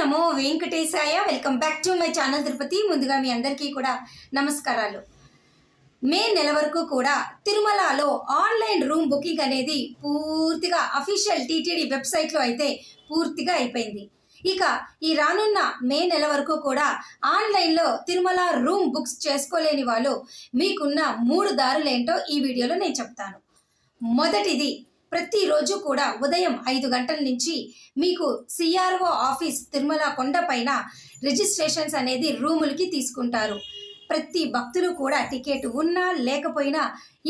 Namo Venkatesaya. Welcome back to my channel Tirupati. ముందుగా మీ అందరికీ కూడా నమస్కారాలు. మే నెల వరకు కూడా తిరుమలలో ఆన్లైన్ రూమ్ బుకింగ్ అనేది పూర్తిగా అఫీషియల్ టీటీడీ వెబ్సైట్లో అయితే పూర్తిగా అయిపోయింది. ఇక ఈ రానున్న మే నెల వరకు కూడా ఆన్లైన్లో తిరుమల రూమ్ బుక్స్ చేసుకోలేని వాళ్ళు మీకున్న 3 దారులు ఏంటో ఈ వీడియోలో నేను చెప్తాను. మొదటిది, ప్రతిరోజు కూడా ఉదయం 5 గంటల నుంచి మీకు సిఆర్ఓ ఆఫీస్ తిరుమల కొండపైన రిజిస్ట్రేషన్స్ అనేది రూములకి తీసుకుంటారు. ప్రతి భక్తులు కూడా టికెట్ ఉన్నా లేకపోయినా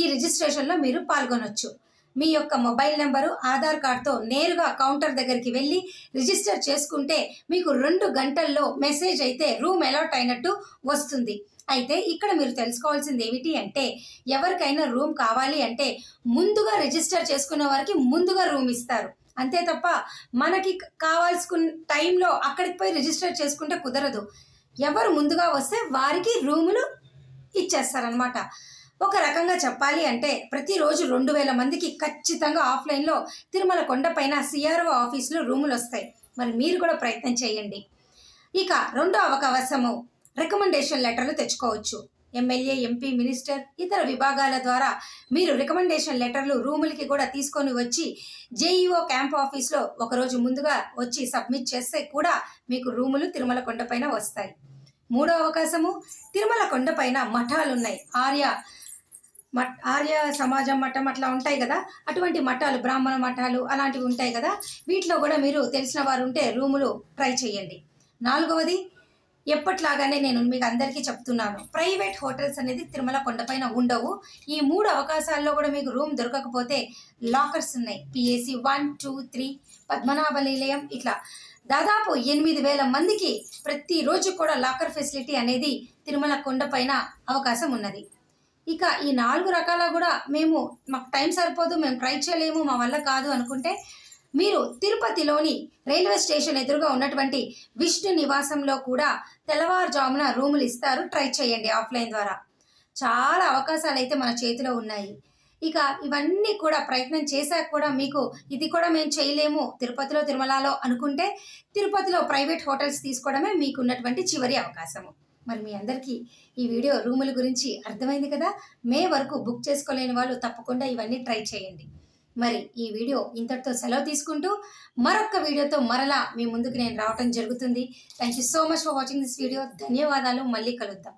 ఈ రిజిస్ట్రేషన్లో మీరు పాల్గొనవచ్చు. మీ యొక్క మొబైల్ నెంబరు, ఆధార్ కార్డ్తో నేరుగా కౌంటర్ దగ్గరికి వెళ్ళి రిజిస్టర్ చేసుకుంటే మీకు 2 గంటల్లో మెసేజ్ అయితే రూమ్ అలాట్ అయినట్టు వస్తుంది. అయితే ఇక్కడ మీరు తెలుసుకోవాల్సింది ఏమిటి అంటే, ఎవరికైనా రూమ్ కావాలి అంటే ముందుగా రిజిస్టర్ చేసుకున్న వారికి ముందుగా రూమ్ ఇస్తారు. అంతే తప్ప మనకి కావాల్సిన టైంలో అక్కడికి పోయి రిజిస్టర్ చేసుకుంటే కుదరదు. ఎవరు ముందుగా వస్తే వారికి రూములు ఇచ్చేస్తారనమాట. ఒక రకంగా చెప్పాలి అంటే ప్రతిరోజు 2000 మందికి ఖచ్చితంగా ఆఫ్లైన్లో తిరుమల కొండపైన సిఆర్ఓ ఆఫీస్లో రూములు వస్తాయి. మరి మీరు కూడా ప్రయత్నం చేయండి. ఇక రెండో అవకాశము, రికమెండేషన్ లెటర్లు తెచ్చుకోవచ్చు. ఎమ్మెల్యే, ఎంపీ, మినిస్టర్, ఇతర విభాగాల ద్వారా మీరు రికమెండేషన్ లెటర్లు రూములకి కూడా తీసుకొని వచ్చి జేఈఓ క్యాంప్ ఆఫీస్లో ఒకరోజు ముందుగా వచ్చి సబ్మిట్ చేస్తే కూడా మీకు రూములు తిరుమల కొండపైన వస్తాయి. మూడో అవకాశము, తిరుమల కొండపైన మఠాలు ఉన్నాయి. ఆర్య సమాజం మఠం అట్లా ఉంటాయి కదా, అటువంటి మఠాలు, బ్రాహ్మణ మఠాలు అలాంటివి ఉంటాయి కదా, వీటిలో కూడా మీరు తెలిసిన వారు ఉంటే రూములు ట్రై చేయండి. నాలుగవది, ఎప్పట్లాగానే నేను మీకు అందరికీ చెప్తున్నాను, ప్రైవేట్ హోటల్స్ అనేది తిరుమల కొండపైన ఉండవు. ఈ 3 అవకాశాల్లో కూడా మీకు రూమ్ దొరకకపోతే లాకర్స్ ఉన్నాయి. పిఏసి 1, 2, 3, పద్మనాభ నిలయం, ఇట్లా దాదాపు 8000 మందికి ప్రతిరోజు కూడా లాకర్ ఫెసిలిటీ అనేది తిరుమల కొండపైన అవకాశం ఉన్నది. ఇక ఈ 4 రకాల కూడా మాకు టైం సరిపోదు, మేము ట్రై చేయలేము, మా వల్ల కాదు అనుకుంటే మీరు తిరుపతిలోని రైల్వే స్టేషన్ ఎదురుగా ఉన్నటువంటి విష్ణు నివాసంలో కూడా తెల్లవారుజామున రూములు ఇస్తారు. ట్రై చేయండి ఆఫ్లైన్ ద్వారా. చాలా అవకాశాలు అయితే మన చేతిలో ఉన్నాయి. ఇక ఇవన్నీ కూడా ప్రయత్నం చేశాక కూడా మీకు ఇది కూడా మేము చేయలేము తిరుపతిలో, తిరుమలలో అనుకుంటే తిరుపతిలో ప్రైవేట్ హోటల్స్ తీసుకోవడమే మీకు ఉన్నటువంటి చివరి అవకాశము. మరి మీ అందరికీ ఈ వీడియో రూముల గురించి అర్థమైంది కదా. మే వరకు బుక్ చేసుకోలేని వాళ్ళు తప్పకుండా ఇవన్నీ ట్రై చేయండి. మరి ఈ వీడియో ఇంతటితో సెలవు తీసుకుంటూ మరొక వీడియోతో మరలా మీ ముందుకు నేను రావటం జరుగుతుంది. Thank you so much for watching this video. ధన్యవాదాలు. మళ్ళీ కలుద్దాం.